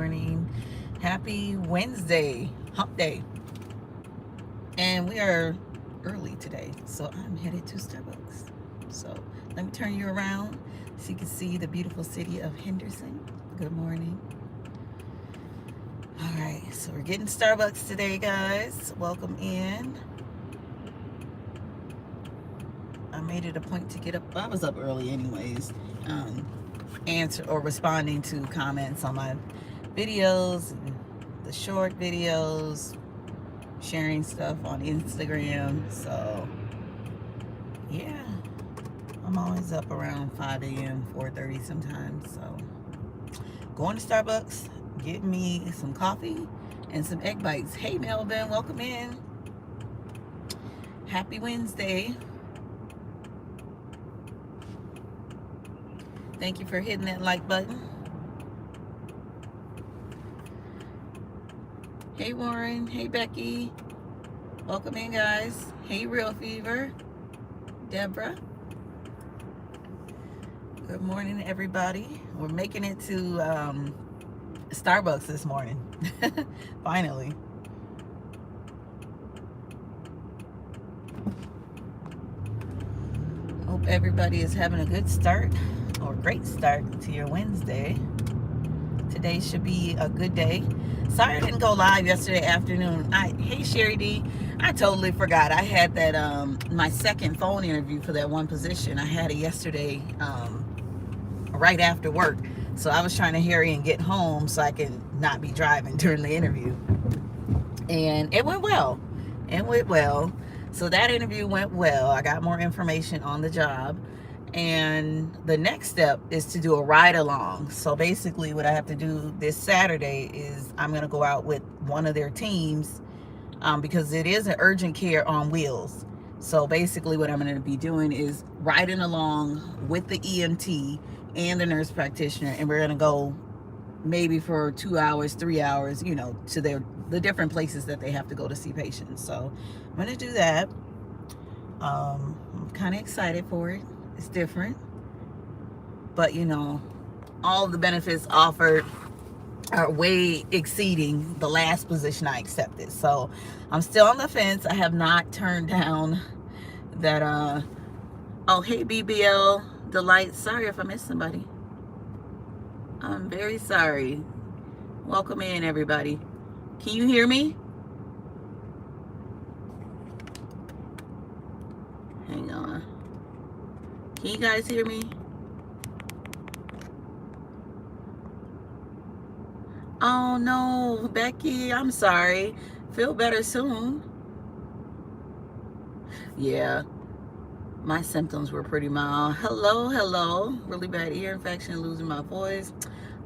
morning. Happy Wednesday, hump day. And we are early today, so I'm headed to Starbucks. So let me turn you around so you can see the beautiful city of Henderson. Good morning. All right, so we're getting Starbucks today, guys. Welcome in. I made it a point to get up. I was up early anyways. Answer or responding to comments on my videos, the short videos, sharing stuff on Instagram. So yeah, I'm always up around 5 a.m., 4:30 sometimes. So going to Starbucks, getting me some coffee and some egg bites. Hey Melvin, welcome in. Happy Wednesday. Thank you for hitting that like button. Hey Warren, hey Becky. Welcome in, guys. Hey Real Fever. Deborah. Good morning, everybody. We're making it to Starbucks this morning. Finally. Hope everybody is having a good start or great start to your Wednesday. Today should be a good day. Sorry I didn't go live yesterday afternoon. Hey Sherry D, I totally forgot. I had that my second phone interview for that one position. I had it yesterday right after work. So I was trying to hurry and get home so I can not be driving during the interview. And it went well. It went well. So that interview went well. I got more information on the job. And the next step is to do a ride along. So basically what I have to do this Saturday is I'm going to go out with one of their teams because it is an urgent care on wheels. So basically what I'm going to be doing is riding along with the EMT and the nurse practitioner, and we're going to go maybe for 2 hours, 3 hours, to the different places that they have to go to see patients. So I'm going to do that. I'm kind of excited for it. It's different, but all the benefits offered are way exceeding the last position I accepted. So I'm still on the fence. I have not turned down that oh hey BBL Delight, sorry if I missed somebody. I'm very sorry. Welcome in, everybody. Can you hear me? Hang on. Can you guys hear me? Oh no, Becky, I'm sorry. Feel better soon. Yeah, my symptoms were pretty mild. Hello. Really bad ear infection, losing my voice.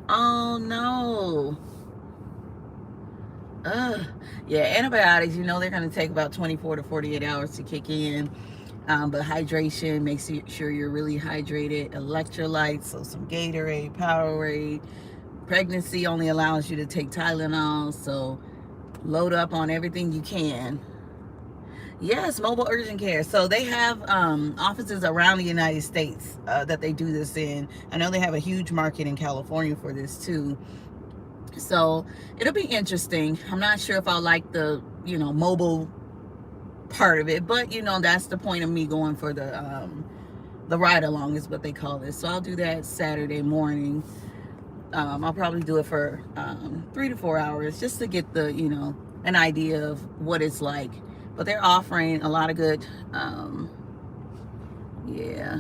Oh no. Yeah, antibiotics, they're going to take about 24 to 48 hours to kick in. But hydration, make sure you're really hydrated. Electrolytes, so some Gatorade, Powerade. Pregnancy only allows you to take Tylenol, so load up on everything you can. Yes, mobile urgent care. So they have offices around the United States that they do this in. I know they have a huge market in California for this too. So it'll be interesting. I'm not sure if I'll like the, mobile part of it, but that's the point of me going for the ride along is what they call it. So I'll do that Saturday morning. I'll probably do it for 3 to 4 hours just to get the an idea of what it's like. But they're offering a lot of good yeah,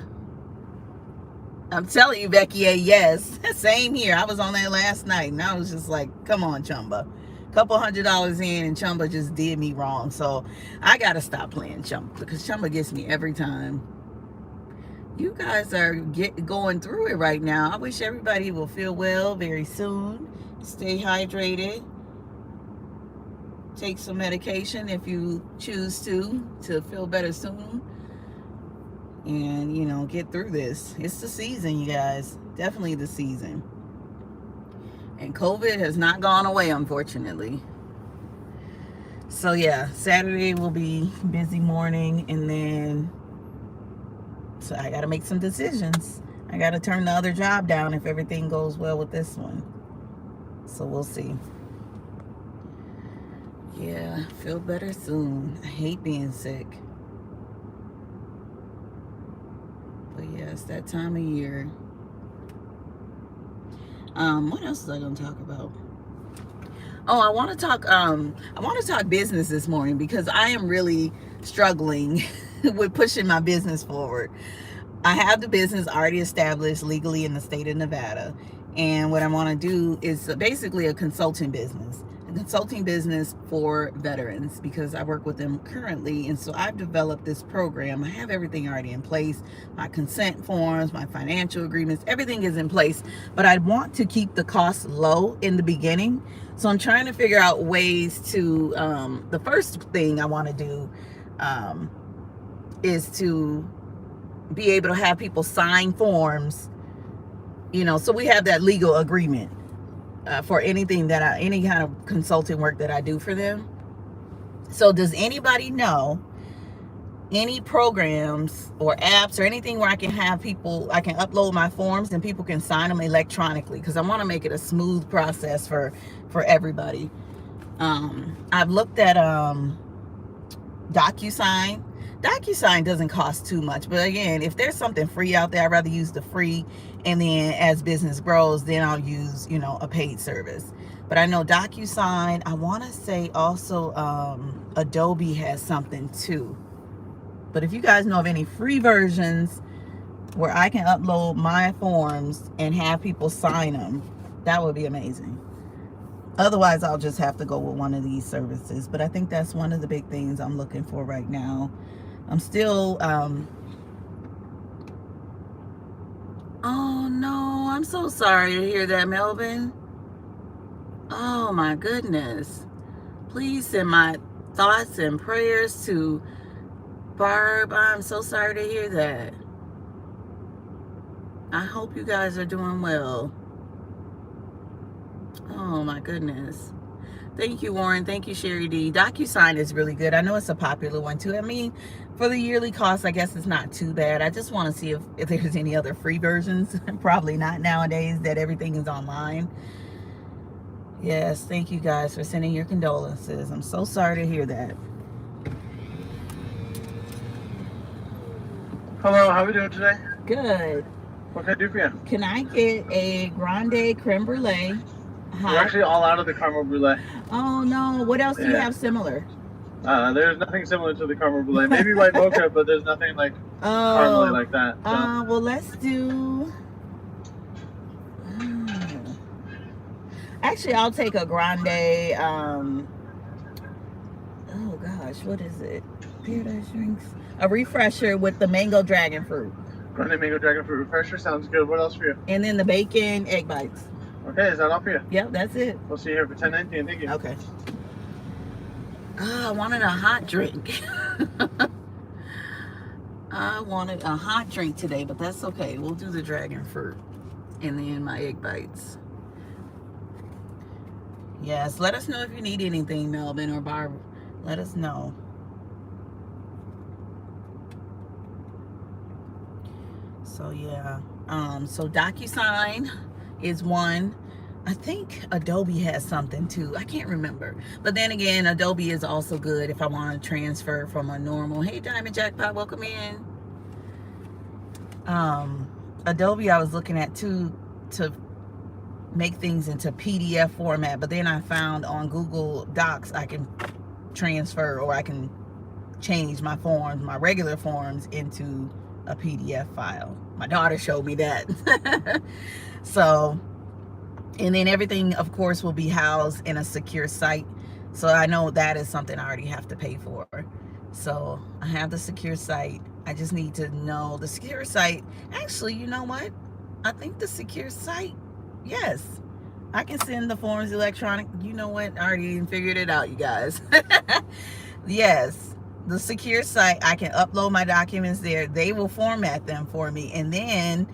I'm telling you, Becky, yes. Same here. I was on that last night and I was just like, come on, Chumba. Couple $100 in and Chumba just did me wrong. So I gotta stop playing Chumba because Chumba gets me every time. You guys are going through it right now. I wish everybody will feel well very soon. Stay hydrated. Take some medication if you choose to feel better soon. And get through this. It's the season, you guys. Definitely the season. And COVID has not gone away, unfortunately. So yeah, Saturday will be busy morning, and then so I got to make some decisions. I got to turn the other job down if everything goes well with this one. So we'll see. Yeah, feel better soon. I hate being sick. But yeah, it's that time of year. What else was I gonna talk about? Oh, I want to talk business this morning because I am really struggling with pushing my business forward. I have the business already established legally in the state of Nevada. And what I want to do is basically a consulting business for veterans because I work with them currently. And so I've developed this program. I have everything already in place, my consent forms, my financial agreements, everything is in place. But I want to keep the costs low in the beginning. So I'm trying to figure out ways to, the first thing I want to do is to be able to have people sign forms, so we have that legal agreement for anything any kind of consulting work that I do for them. So does anybody know any programs or apps or anything where I can upload my forms and people can sign them electronically? Because I want to make it a smooth process for everybody. I've looked at DocuSign. DocuSign doesn't cost too much, but again, if there's something free out there, I'd rather use the free, and then as business grows, then I'll use a paid service. But I know DocuSign. I want to say also Adobe has something too. But if you guys know of any free versions where I can upload my forms and have people sign them, that would be amazing. Otherwise, I'll just have to go with one of these services. But I think that's one of the big things I'm looking for right now. I'm still, oh no, I'm so sorry to hear that, Melvin. Oh my goodness. Please send my thoughts and prayers to Barb. I'm so sorry to hear that. I hope you guys are doing well. Oh my goodness. Thank you, Warren. Thank you, Sherry D. DocuSign is really good. I know it's a popular one too. I mean, for the yearly cost, I guess it's not too bad. I just want to see if there's any other free versions. Probably not nowadays that everything is online. Yes, thank you guys for sending your condolences. I'm so sorry to hear that. Hello, how are we doing today? Good. What can I do for you? Can I get a grande creme brulee? We're actually all out of the caramel brulee. Oh no, what else do you have similar? There's nothing similar to the caramel brulee. Maybe white mocha, but there's nothing like caramel like that. So. Well, let's do. Actually, I'll take a grande. Oh gosh, what is it? Paradise Drinks. A refresher with the mango dragon fruit. Grande mango dragon fruit refresher sounds good. What else for you? And then the bacon egg bites. Okay, is that all for you? Yep, that's it. We'll see you here for 10:19. Thank you. Okay. I wanted a hot drink. I wanted a hot drink today, but that's okay. We'll do the dragon fruit and then my egg bites. Yes, let us know if you need anything, Melvin or Barb. Let us know. So yeah, so DocuSign is one. I think Adobe has something too. I can't remember. But then again, Adobe is also good if I want to transfer from a normal. Hey, Diamond Jackpot, welcome in. Adobe I was looking at too to make things into PDF format. But then I found on Google Docs I can transfer, or I can change my forms, my regular forms, into a PDF file. My daughter showed me that. So, and then everything, of course, will be housed in a secure site. So I know that is something I already have to pay for. So I have the secure site. I just need to know the secure site. Actually, you know what? I think the secure site, yes, I can send the forms electronic. You know what? I already figured it out, you guys. Yes. The secure site, I can upload my documents there. They will format them for me, and then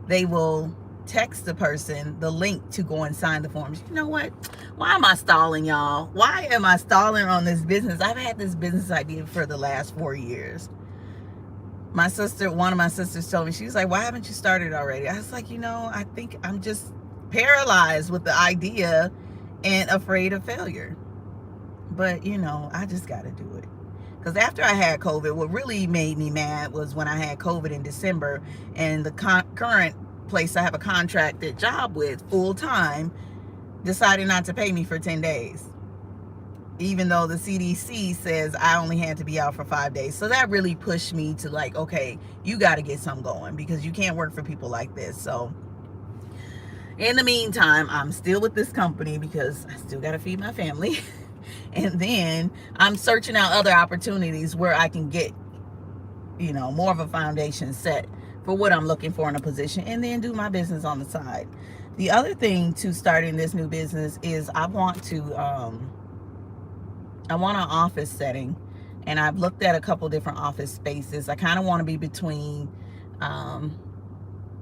they will text the person the link to go and sign the forms. You know what? Why am I stalling, y'all? Why am I stalling on this business? I've had this business idea for the last 4 years. One of my sisters told me, she was like, why haven't you started already? I was like, I think I'm just paralyzed with the idea and afraid of failure. But, you know, I just got to do it. Because after I had COVID, what really made me mad was when I had COVID in December, and the current place I have a contracted job with full time decided not to pay me for 10 days. Even though the CDC says I only had to be out for 5 days. So that really pushed me to like, okay, you got to get something going because you can't work for people like this. So in the meantime, I'm still with this company because I still got to feed my family. And then I'm searching out other opportunities where I can get, you know, more of a foundation set for what I'm looking for in a position, and then do my business on the side. The other thing to starting this new business is I want an office setting, and I've looked at a couple different office spaces. I kind of want to be between,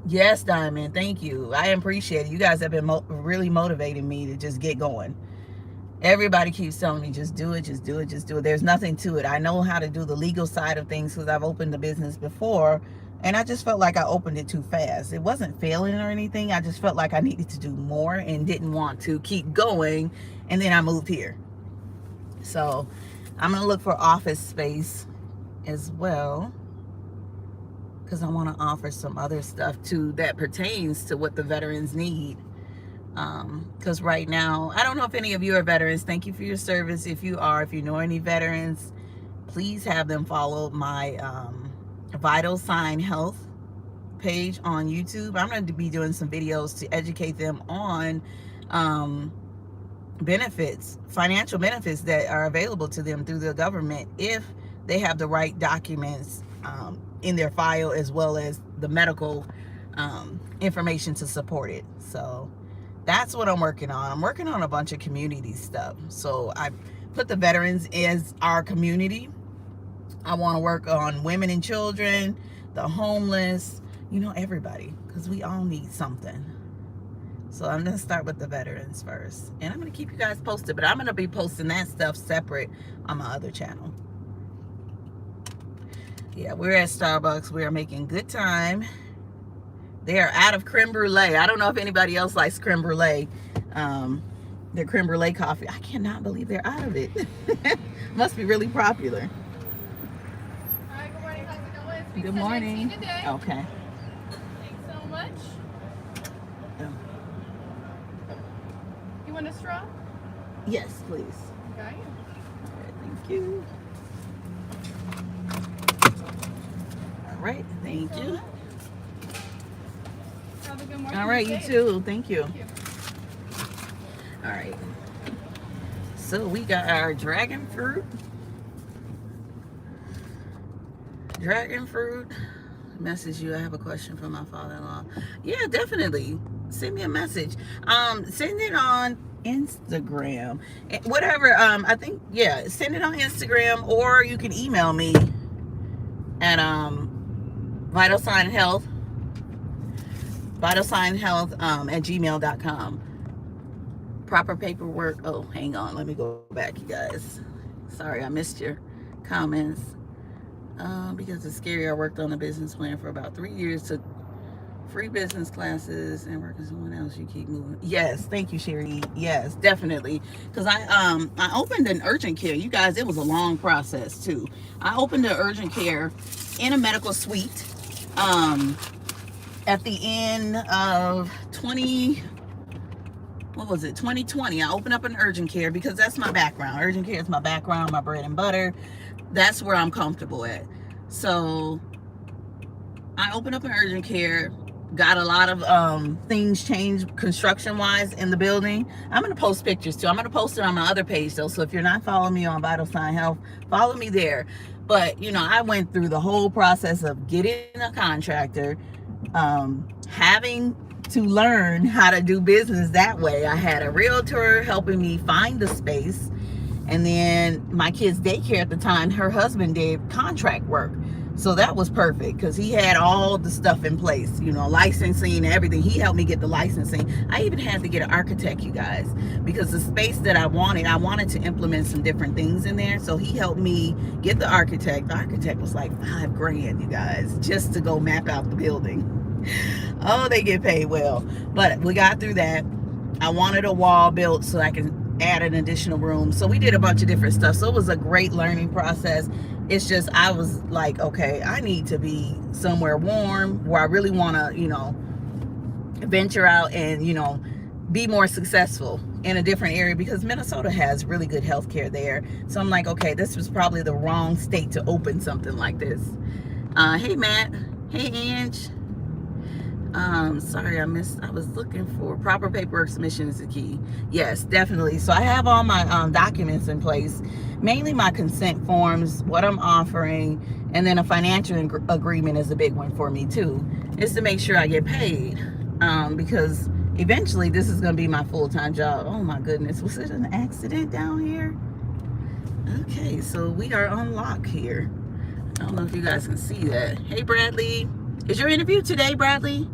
yes, Diamond, thank you. I appreciate it. You guys have been really motivating me to just get going. Everybody keeps telling me, just do it, just do it, just do it. There's nothing to it. I know how to do the legal side of things because I've opened the business before, and I just felt like I opened it too fast. It wasn't failing or anything. I just felt like I needed to do more and didn't want to keep going, and then I moved here. So I'm going to look for office space as well because I want to offer some other stuff too that pertains to what the veterans need. Because right now, I don't know if any of you are veterans. Thank you for your service. If you know any veterans, please have them follow my Vital Sign Health page on YouTube. I'm going to be doing some videos to educate them on benefits, financial benefits that are available to them through the government if they have the right documents in their file, as well as the medical information to support it. So that's what I'm working on. I'm working on a bunch of community stuff. So I put the veterans as our community. I want to work on women and children, the homeless, you know, everybody, because we all need something. So I'm going to start with the veterans first. And I'm going to keep you guys posted, but I'm going to be posting that stuff separate on my other channel. Yeah, we're at Starbucks. We are making good time. They are out of creme brulee. I don't know if anybody else likes creme brulee. Their creme brulee coffee. I cannot believe they're out of it. Must be really popular. Hi, good morning. How's it going? Good morning. Today. Okay. Thanks so much. Oh. You want a straw? Yes, please. Okay. All right, thank you. All right, thank you. Have a good morning. All right, you too. Thank you. Thank you. All right. So we got our dragon fruit. Dragon fruit. Message you. I have a question for my father-in-law. Yeah, definitely. Send me a message. Send it on Instagram. Whatever. I think, yeah, send it on Instagram, or you can email me at Vital Sign Health at gmail.com. Proper paperwork. Oh, hang on. Let me go back, you guys. Sorry, I missed your comments. Because it's scary. I worked on a business plan for about 3 years, took free business classes, and working someone else. You keep moving. Yes, thank you, Sherry. Yes, definitely. Because I opened an urgent care. You guys, it was a long process too. I opened an urgent care in a medical suite. At the end of 2020, I opened up an urgent care because that's my background. Urgent care is my background, my bread and butter. That's where I'm comfortable at. So I opened up an urgent care, got a lot of things changed construction wise in the building. I'm going to post pictures too. I'm going to post it on my other page though. So if you're not following me on Vital Sign Health, follow me there. But you know, I went through the whole process of getting a contractor, having to learn how to do business that way. I had a realtor helping me find the space, and then my kid's daycare at the time, her husband did contract work, so that was perfect because he had all the stuff in place, you know, licensing and everything. He helped me get the licensing. I even had to get an architect, you guys, because the space that I wanted to implement some different things in there. So he helped me get the architect. The architect was like $5,000, you guys, just to go map out the building. Oh, they get paid well. But we got through that. I wanted a wall built so I can add an additional room. So we did a bunch of different stuff. So it was a great learning process. It's just, I was like, okay, I need to be somewhere warm where I really want to, venture out and, be more successful in a different area, because Minnesota has really good healthcare there. So I'm like, okay, this was probably the wrong state to open something like this. Hey, Matt. Hey, Ange. Sorry, I was looking for proper paperwork submission is the key. Yes, definitely. So I have all my documents in place, mainly my consent forms, what I'm offering, and then a financial agreement is a big one for me too, is to make sure I get paid, because eventually this is going to be my full-time job. Oh my goodness, was it an accident down here? Okay, so we are on lock here. I don't know if you guys can see that. Hey, Bradley. Is your interview today, Bradley?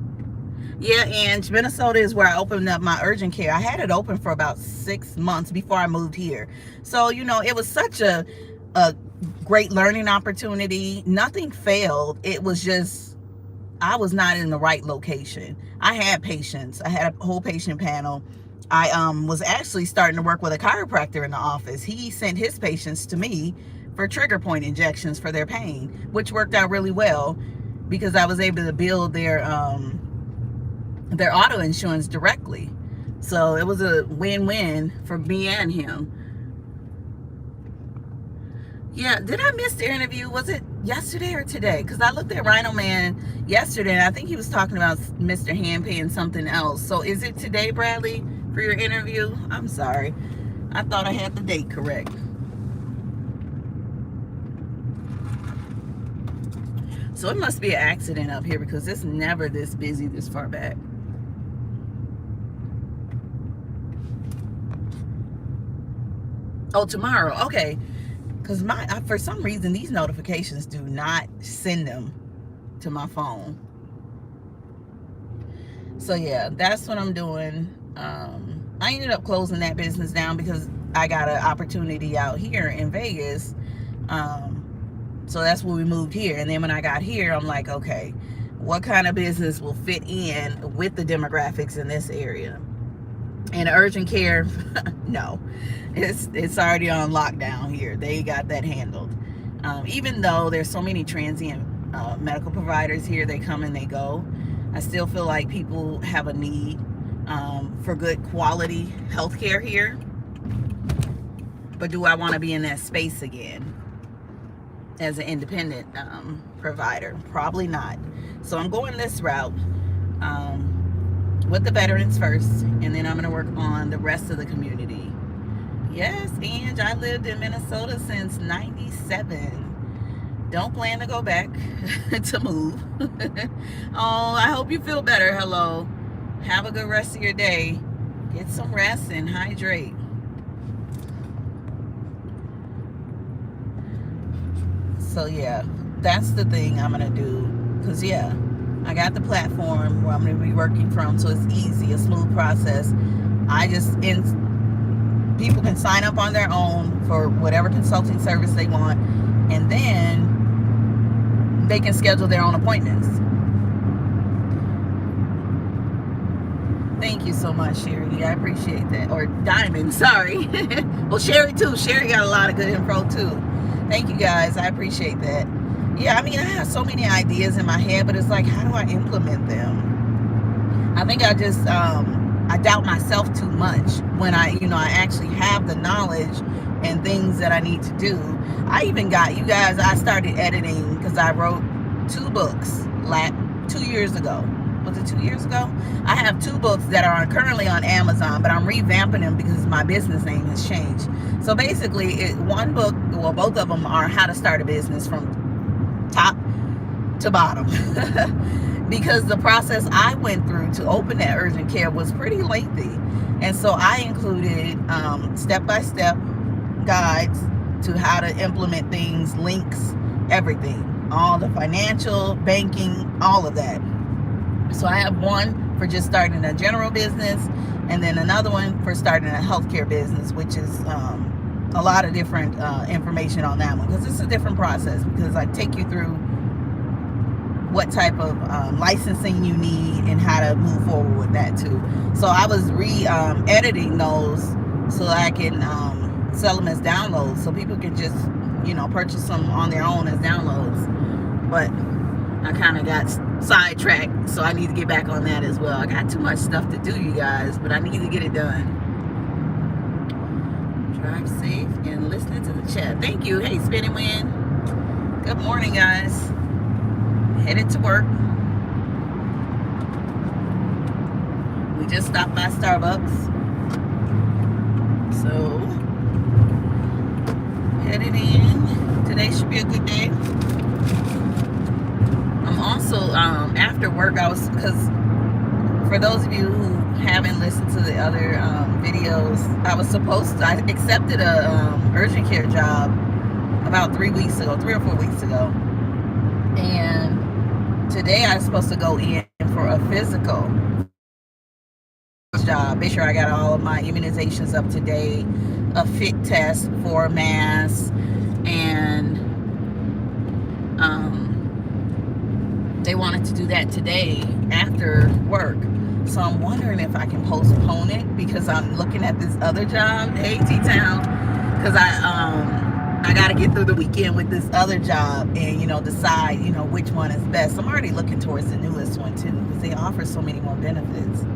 Yeah, and Minnesota is where I opened up my urgent care. I had it open for about 6 months before I moved here. So, it was such a great learning opportunity. Nothing failed. It was just, I was not in the right location. I had patients. I had a whole patient panel. I was actually starting to work with a chiropractor in the office. He sent his patients to me for trigger point injections for their pain, which worked out really well because I was able to build their auto insurance directly. So it was a win-win for me and him. Yeah, did I miss the interview? Was it yesterday or today? Because I looked at Rhino Man yesterday and I think he was talking about Mr. Handpay and something else. So is it today, Bradley, for your interview? I'm sorry. I thought I had the date correct. So it must be an accident up here because it's never this busy this far back. Oh, tomorrow. Okay. Because for some reason, these notifications do not send them to my phone. So, yeah, that's what I'm doing. I ended up closing that business down because I got an opportunity out here in Vegas. So that's when we moved here. And then when I got here, I'm like, okay, what kind of business will fit in with the demographics in this area? And urgent care, no, it's already on lockdown here. They got that handled. Even though there's so many transient medical providers here, they come and they go, I still feel like people have a need for good quality healthcare here. But do I want to be in that space again as an independent provider? Probably not. So I'm going this route. With the veterans first, and then I'm going to work on the rest of the community. Yes, and I lived in Minnesota since '97. Don't plan to go back to move. Oh, I hope you feel better. Hello. Have a good rest of your day. Get some rest and hydrate. So yeah, that's the thing I'm going to do. Because yeah, I got the platform where I'm going to be working from, so it's easy, a smooth process. People can sign up on their own for whatever consulting service they want, and then they can schedule their own appointments. Thank you so much, Sherry. I appreciate that. Or Diamond, sorry. Well, Sherry too. Sherry got a lot of good info too. Thank you guys. I appreciate that. Yeah, I mean, I have so many ideas in my head, but it's like, how do I implement them? I think I just, I doubt myself too much when I actually have the knowledge and things that I need to do. I even got, you guys, I started editing because I wrote 2 books 2 years ago. Was it 2 years ago? I have 2 books that are currently on Amazon, but I'm revamping them because my business name has changed. So basically, one book, well, both of them are how to start a business from top to bottom. Because the process I went through to open that urgent care was pretty lengthy. And so I included step-by-step guides to how to implement things, links, everything. All the financial, banking, all of that. So I have one for just starting a general business, and then another one for starting a healthcare business, which is a lot of different information on that one, because it's a different process, because I take you through what type of licensing you need and how to move forward with that too. So I was editing those so I can sell them as downloads, so people can just purchase them on their own as downloads. But I kind of got sidetracked, so I need to get back on that as well. I got too much stuff to do, you guys, but I need to get it done. Drive safe and listening to the chat. Thank you. Hey, Spinning Wind. Good morning, guys. Headed to work. We just stopped by Starbucks, so headed in. Today should be a good day. I'm also after work, because for those of you who haven't listened to the other videos, I accepted a urgent care job about 3 or 4 weeks ago, and today I'm supposed to go in for a physical job, make sure I got all of my immunizations up to date, a fit test for masks, and they wanted to do that today after work. So I'm wondering if I can postpone it, because I'm looking at this other job, hey T-Town, because I got to get through the weekend with this other job and decide which one is best. I'm already looking towards the newest one too, because they offer so many more benefits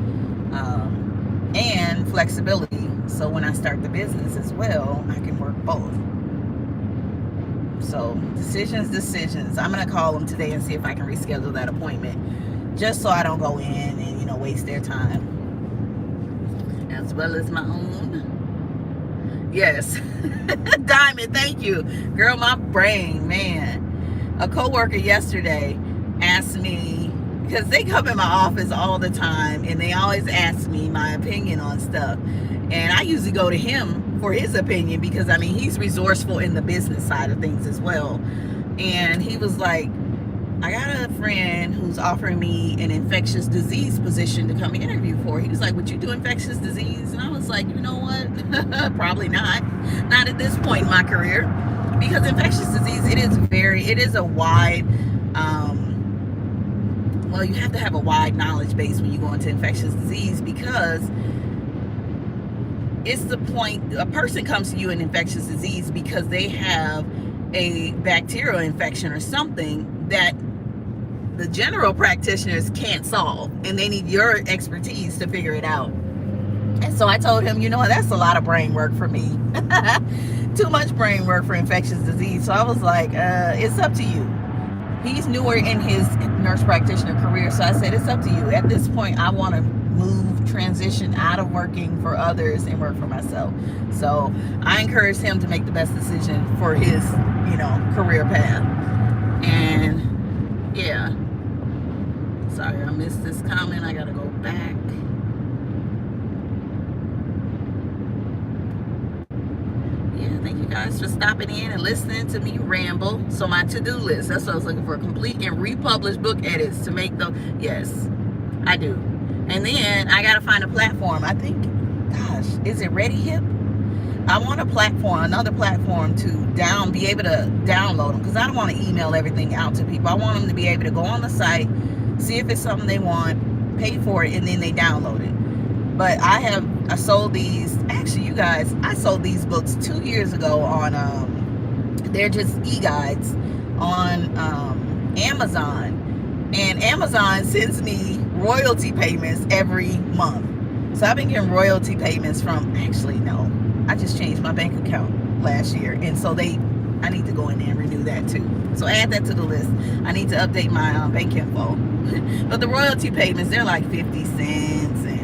and flexibility. So when I start the business as well, I can work both. So decisions. I'm gonna call them today and see if I can reschedule that appointment, just so I don't go in and waste their time, as well as my own. Yes. Diamond, thank you, girl. My brain, man. A coworker yesterday asked me, because they come in my office all the time and they always ask me my opinion on stuff, and I usually go to him for his opinion, because he's resourceful in the business side of things as well. And he was like, I got a friend who's offering me an infectious disease position to come interview for. He was like, would you do infectious disease? And I was like, you know what? Probably not at this point in my career, because infectious disease, it is a wide well, you have to have a wide knowledge base when you go into infectious disease, because it's the point, a person comes to you in infectious disease because they have a bacterial infection or something that the general practitioners can't solve, and they need your expertise to figure it out. And so I told him, that's a lot of brain work for me. Too much brain work for infectious disease. So I was like, it's up to you. He's newer in his nurse practitioner career, so I said, it's up to you. At this point, I want to transition out of working for others and work for myself. So I encouraged him to make the best decision for his, career path. And yeah, sorry, I missed this comment. I gotta go back. Yeah, thank you guys for stopping in and listening to me ramble. So my to-do list, that's what I was looking for: complete and republish book edits to make the, yes, I do. And then I gotta find a platform. I think, gosh, is it ReadyHip? I want another platform to be able to download them, because I don't want to email everything out to people. I want them to be able to go on the site, see if it's something they want, pay for it, and then they download it. But I sold these, actually, you guys, I sold these books 2 years ago on, they're just e-guides on Amazon. And Amazon sends me royalty payments every month. So I've been getting royalty payments from, actually, no, I just changed my bank account last year. And so I need to go in there and renew that too. So add that to the list. I need to update my bank info. But the royalty payments, they're like 50 cents. And,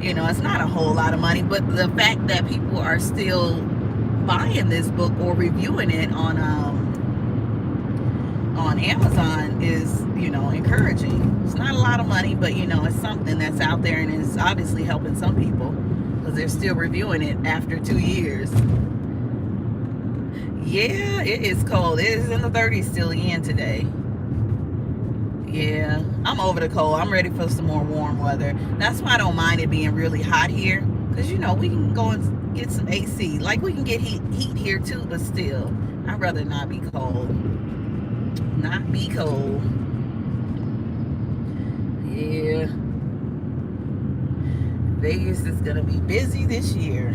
it's not a whole lot of money. But the fact that people are still buying this book or reviewing it on Amazon is, encouraging. It's not a lot of money, but, it's something that's out there, and it's obviously helping some people, because they're still reviewing it after 2 years. Yeah, it is cold. It is in the 30s still again today. Yeah, I'm over the cold. I'm ready for some more warm weather. That's why I don't mind it being really hot here, because, we can go and get some AC. Like, we can get heat here too, but still, I'd rather not be cold. Not be cold. Yeah. Vegas is gonna be busy this year.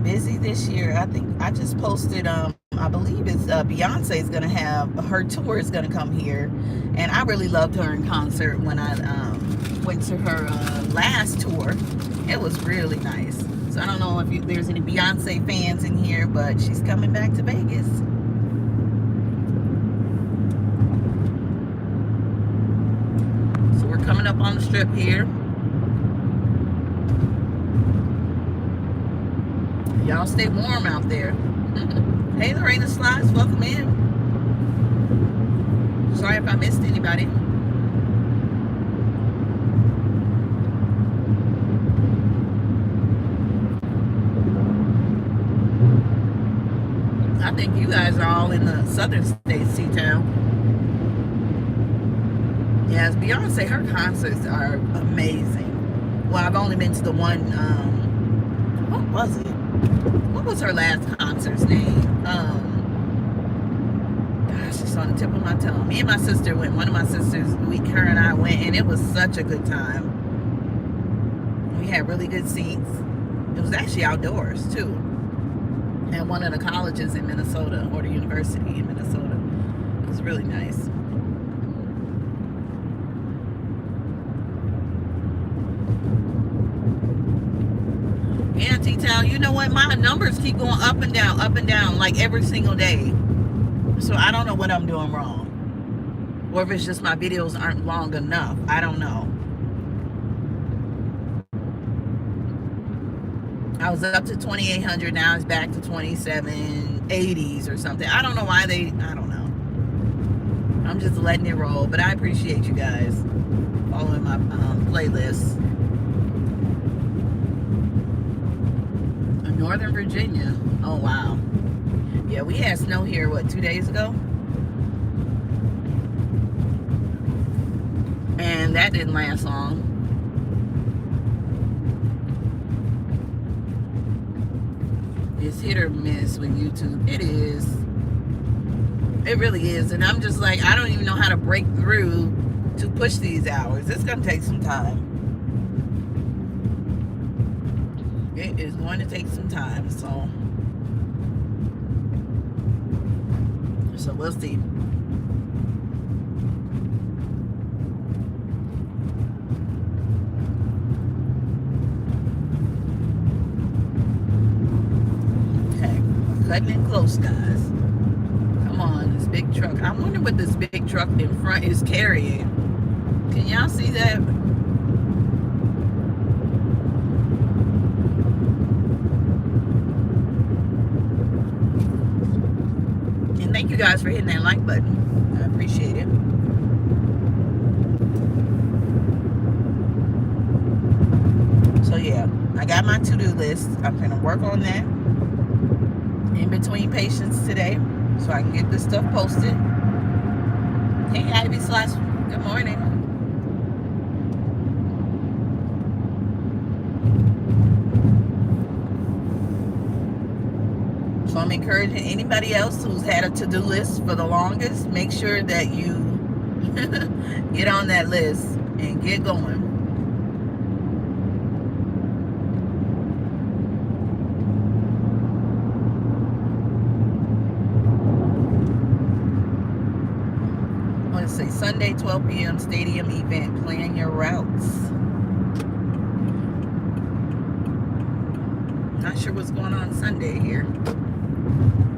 Busy this year. I think I just posted. I believe it's Beyonce is gonna have her tour is gonna come here, and I really loved her in concert when I went to her last tour. It was really nice. So I don't know if there's any Beyonce fans in here, but she's coming back to Vegas. So we're coming up on the strip here. Y'all stay warm out there. Hey, Lorena Slides, welcome in. Sorry if I missed anybody. I think you guys are all in the southern states, C-Town. Yes, Beyonce, her concerts are amazing. Well, I've only been to the one, what was it? What was her last concert's name? Gosh, it's on the tip of my tongue. Me and my sister went. One of my sisters, her and I went, and it was such a good time. We had really good seats. It was actually outdoors too, at one of the colleges in Minnesota, or the university in Minnesota. It was really nice. Yeah, T-Town, you know what? My numbers keep going up and down, like every single day. So I don't know what I'm doing wrong. Or if it's just my videos aren't long enough. I don't know. I was up to 2,800. Now it's back to 2,780s or something. I don't know why I don't know. I'm just letting it roll. But I appreciate you guys following my playlist. Northern Virginia. Oh, wow. Yeah, we had snow here, 2 days ago? And that didn't last long. It's hit or miss with YouTube. It is. It really is. And I'm just like, I don't even know how to break through to push these hours. It's going to take some time. It is going to take some time, so we'll see. Okay, cutting it close, guys. Come on, this big truck. I wonder what this big truck in front is carrying. Can y'all see that? Thank you guys for hitting that like button. I appreciate it. So yeah, I got my to-do list. I'm gonna work on that in between patients today so I can get this stuff posted. Hey, Ivy Slash, good morning. So I'm encouraging anybody else who's had a to-do list for the longest, make sure that you get on that list and get going. Let's say Sunday, 12 p.m. stadium event. Plan your routes. Not sure what's going on Sunday here.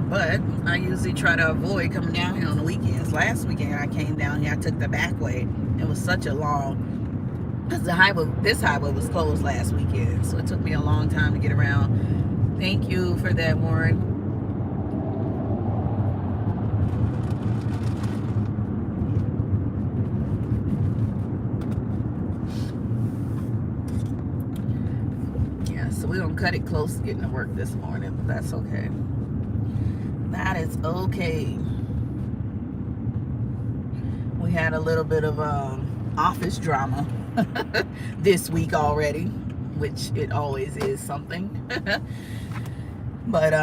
But I usually try to avoid coming down here on the weekends. Last weekend I came down here, I took the back way. It was such a long, because this highway was closed last weekend. So it took me a long time to get around. Thank you for that, Warren. Yeah, so we're going to cut it close getting to work this morning, but that's okay. That is okay. We had a little bit of office drama this week already, which it always is something. But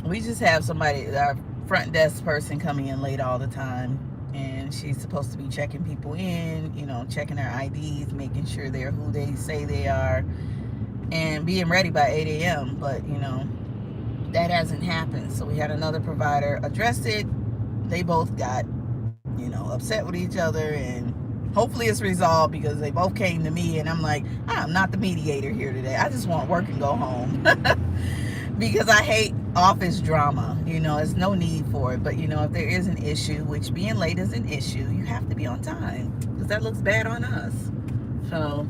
we just have somebody, our front desk person, coming in late all the time. And she's supposed to be checking people in, checking their IDs, making sure they're who they say they are, and being ready by 8 a.m. But, that hasn't happened. So we had another provider address it. They both got, upset with each other, and hopefully it's resolved, because they both came to me, and I'm like, I'm not the mediator here today. I just want to work and go home. Because I hate office drama. There's no need for it. But, if there is an issue, which being late is an issue, you have to be on time, because that looks bad on us. So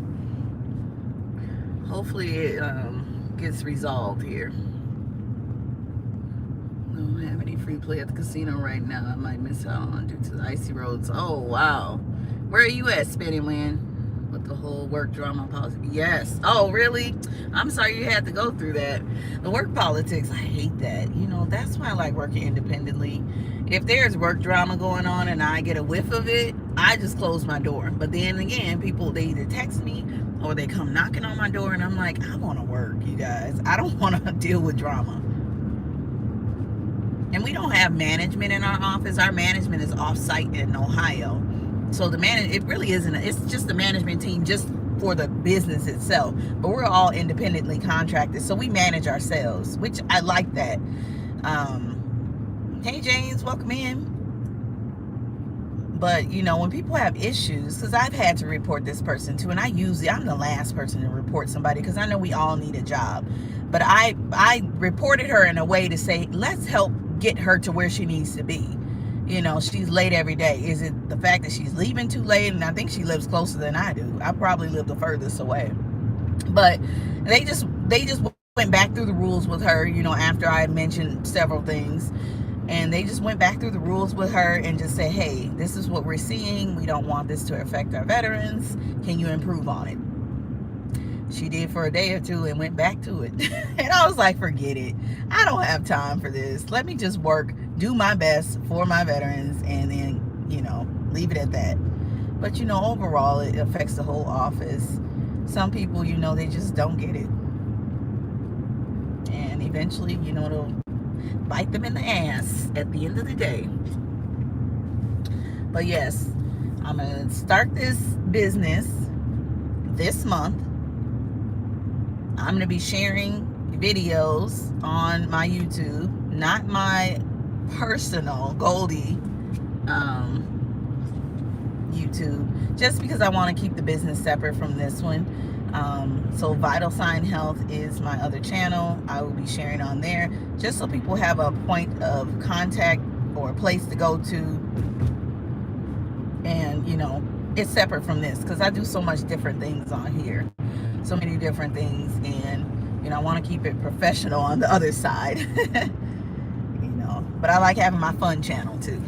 hopefully it gets resolved here. I don't have any free play at the casino right now. I might miss out on due to the icy roads. Oh, wow. Where are you at, Spinning Wind? With the whole work drama policy? Yes. Oh, really? I'm sorry you had to go through that. The work politics, I hate that. That's why I like working independently. If there's work drama going on and I get a whiff of it, I just close my door. But then again, people, they either text me or they come knocking on my door, and I'm like, I want to work, you guys. I don't want to deal with drama. And we don't have management in our office. Our management is off-site in Ohio. So it really isn't. It's just the management team just for the business itself. But we're all independently contracted, so we manage ourselves, which I like that. Hey, James, welcome in. But, when people have issues, because I've had to report this person too, and I'm the last person to report somebody, because I know we all need a job. But I reported her in a way to say, let's help get her to where she needs to be. She's late every day. Is it the fact that she's leaving too late? And I think she lives closer than I do. I probably live the furthest away. But they just went back through the rules with her, after I had mentioned several things. And they just went back through the rules with her and just said, hey, this is what we're seeing. We don't want this to affect our veterans. Can you improve on it? She did for a day or two and went back to it. And I was like, forget it. I don't have time for this. Let me just work, do my best for my veterans, and then, leave it at that. But, overall, it affects the whole office. Some people, they just don't get it. And eventually, it'll bite them in the ass at the end of the day. But yes, I'm going to start this business this month. I'm going to be sharing videos on my YouTube, not my personal Goldie YouTube, just because I want to keep the business separate from this one. So Vital Sign Health is my other channel. I will be sharing on there, just so people have a point of contact or a place to go to. And, it's separate from this, because I do so much different things on here. So many different things, and I want to keep it professional on the other side. But I like having my fun channel too.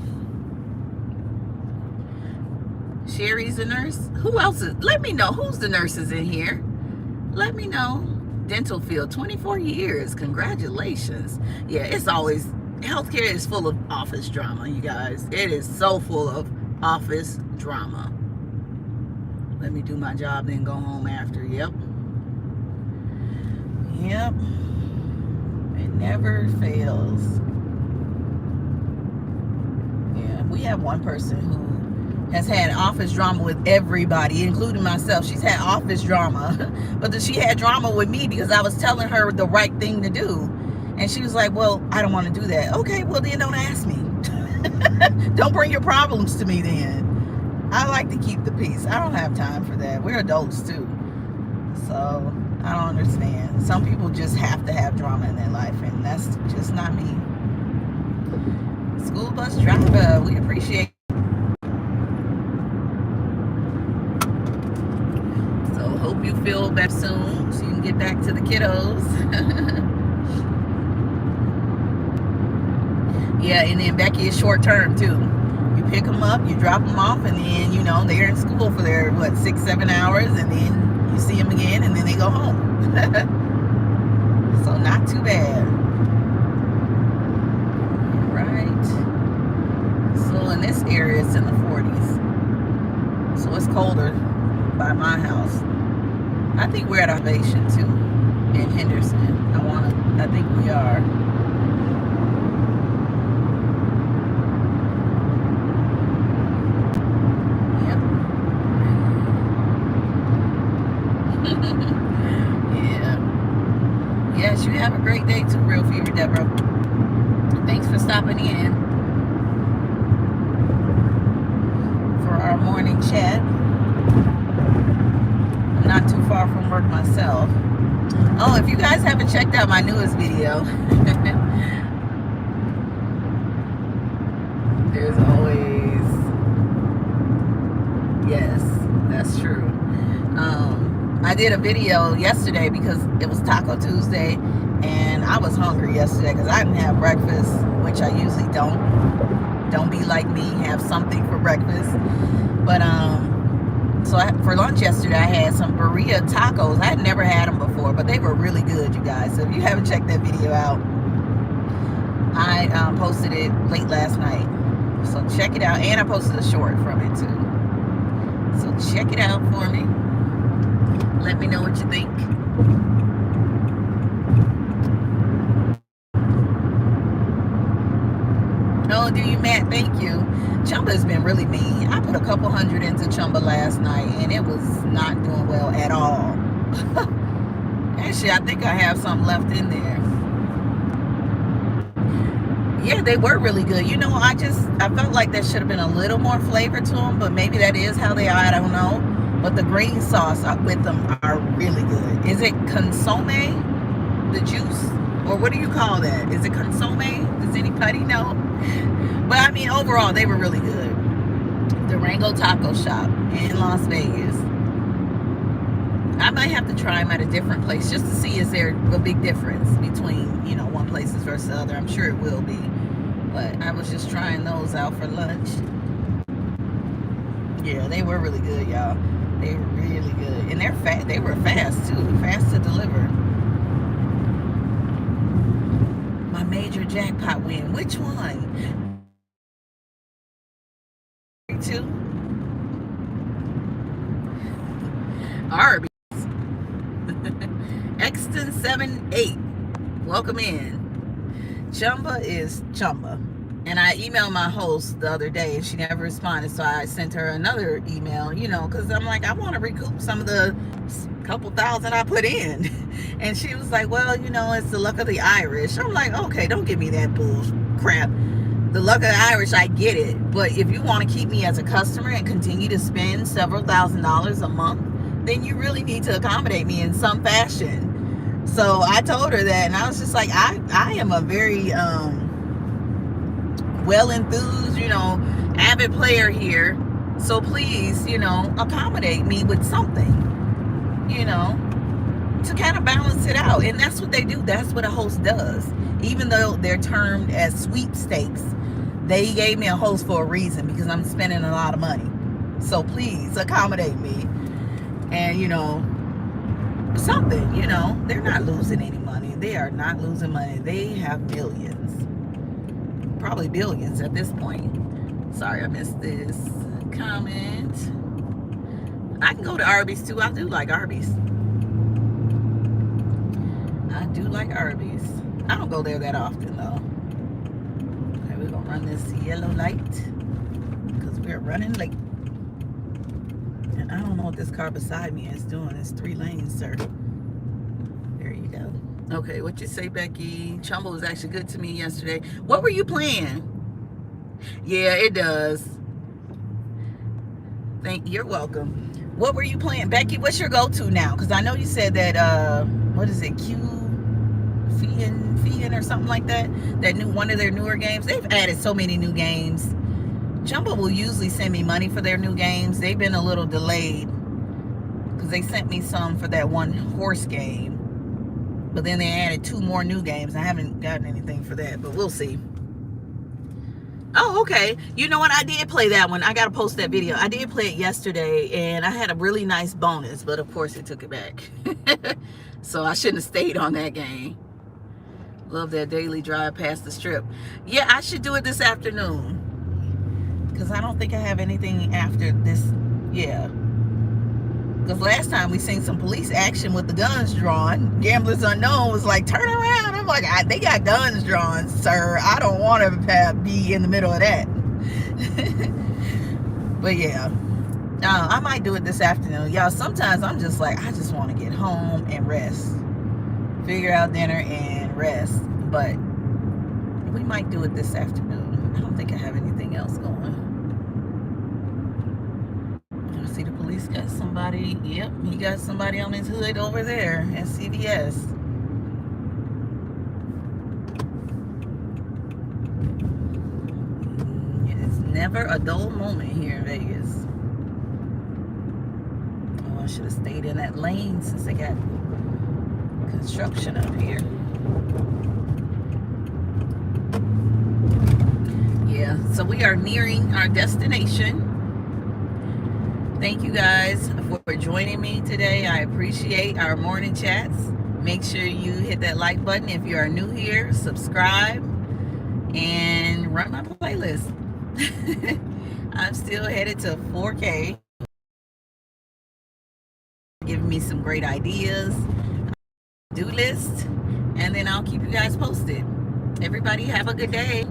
Sherry's a nurse. Who else is? Let me know who's the nurses in here. Let me know. Dental field, 24 years. Congratulations. Yeah, it's always, healthcare is full of office drama, you guys. It is so full of office drama. Let me do my job, then go home after. Yep. It never fails. Yeah, we have one person who has had office drama with everybody, including myself. She's had office drama, but she had drama with me because I was telling her the right thing to do. And she was like, well, I don't want to do that. Okay, well then don't ask me. Don't bring your problems to me then. I like to keep the peace. I don't have time for that. We're adults too. So I don't understand. Some people just have to have drama in their life, and that's just not me. School bus driver, we appreciate it. So hope you feel better soon so you can get back to the kiddos. Yeah, and then Becky is short term too. You pick them up, you drop them off, and then, they're in school for their, 6-7 hours, and then you see them again, and then they go home. So not too bad. Right. So in this area, it's in the 40s. So it's colder by my house. I think we're at elevation too in Henderson. I think we are. Yes, you have a great day too, Real Fever Deborah. Thanks for stopping in for our morning chat. I'm not too far from work myself. Oh, if you guys haven't checked out my newest video, there's always, yes, that's true. I did a video yesterday because it was Taco Tuesday and I was hungry yesterday because I didn't have breakfast, which I usually don't. Don't be like me, have something for breakfast. But so for lunch yesterday I had some burrito tacos. I had never had them before, but they were really good, you guys. So if you haven't checked that video out, I posted it late last night. So check it out, and I posted a short from it too. So check it out for me. Let me know what you think. Oh, do you, Matt? Thank you. Chumba has been really mean. I put a couple hundred into Chumba last night, and it was not doing well at all. Actually, I think I have something left in there. Yeah, they were really good. You know, I felt like there should have been a little more flavor to them, but maybe that is how they are. I don't know. But the green sauce with them are really good. Is it consomme, the juice? Or what do you call that? Is it consomme? Does anybody know? But I mean, overall, they were really good. Durango Taco Shop in Las Vegas. I might have to try them at a different place just to see, is there a big difference between, you know, one place versus the other. I'm sure it will be. But I was just trying those out for lunch. Yeah, they were really good, y'all. They were really good. And they were fast too. Fast to deliver. My major jackpot win. Which one? 2? Arby's. Exton 78. Welcome in. Chumba is Chumba. And I emailed my host the other day and she never responded, so I sent her another email, you know, because I'm like, I want to recoup some of the couple thousand I put in. And she was like, well, you know, it's the luck of the Irish. I'm like, okay, don't give me that bull crap. The luck of the Irish, I get it. But if you want to keep me as a customer and continue to spend several $1,000s a month, then you really need to accommodate me in some fashion. So I told her that, and I was just like, I am a very well enthused, you know, avid player here. So please, you know, accommodate me with something, you know, to kind of balance it out. And that's what they do. That's what a host does. Even though they're termed as sweepstakes, they gave me a host for a reason, because I'm spending a lot of money. So please accommodate me. And, you know, something, you know, they're not losing any money. They are not losing money. They have millions. Probably billions at this point. Sorry, I missed this comment. I can go to Arby's too. I do like Arby's. I do like Arby's. I don't go there that often though. Okay, we're gonna run this yellow light because we're running late. And I don't know what this car beside me is doing. It's 3 lanes, sir. There you go. Okay, what you say, Becky? Chumba was actually good to me yesterday. What were you playing? Yeah, it does. You're welcome. What were you playing? Becky, what's your go-to now? Because I know you said that, what is it, Fian or something like that? That one of their newer games. They've added so many new games. Chumba will usually send me money for their new games. They've been a little delayed because they sent me some for that one horse game. But then they added 2 more new games. I haven't gotten anything for that, but we'll see. Oh, okay. You know what? I did play that one. I got to post that video. I did play it yesterday, and I had a really nice bonus, but of course it took it back. So I shouldn't have stayed on that game. Love that daily drive past the strip. Yeah, I should do it this afternoon, because I don't think I have anything after this. Yeah. Because last time we seen some police action with the guns drawn. Gamblers Unknown was like, turn around. I'm like, they got guns drawn, sir. I don't want to be in the middle of that. But yeah, I might do it this afternoon. Y'all, sometimes I'm just like, I just want to get home and rest. figure out dinner and rest. But we might do it this afternoon. I don't think I have anything else going. I see the police got somebody. Yep, he got somebody on his hood over there at CVS. It's never a dull moment here in Vegas. Oh, I should have stayed in that lane since they got construction up here. Yeah, so we are nearing our destination. Thank you guys for joining me today. I appreciate our morning chats. Make sure you hit that like button if you are new here, subscribe, and run my playlist. I'm still headed to 4K, giving me some great ideas, do list, and then I'll keep you guys posted. Everybody have a good day.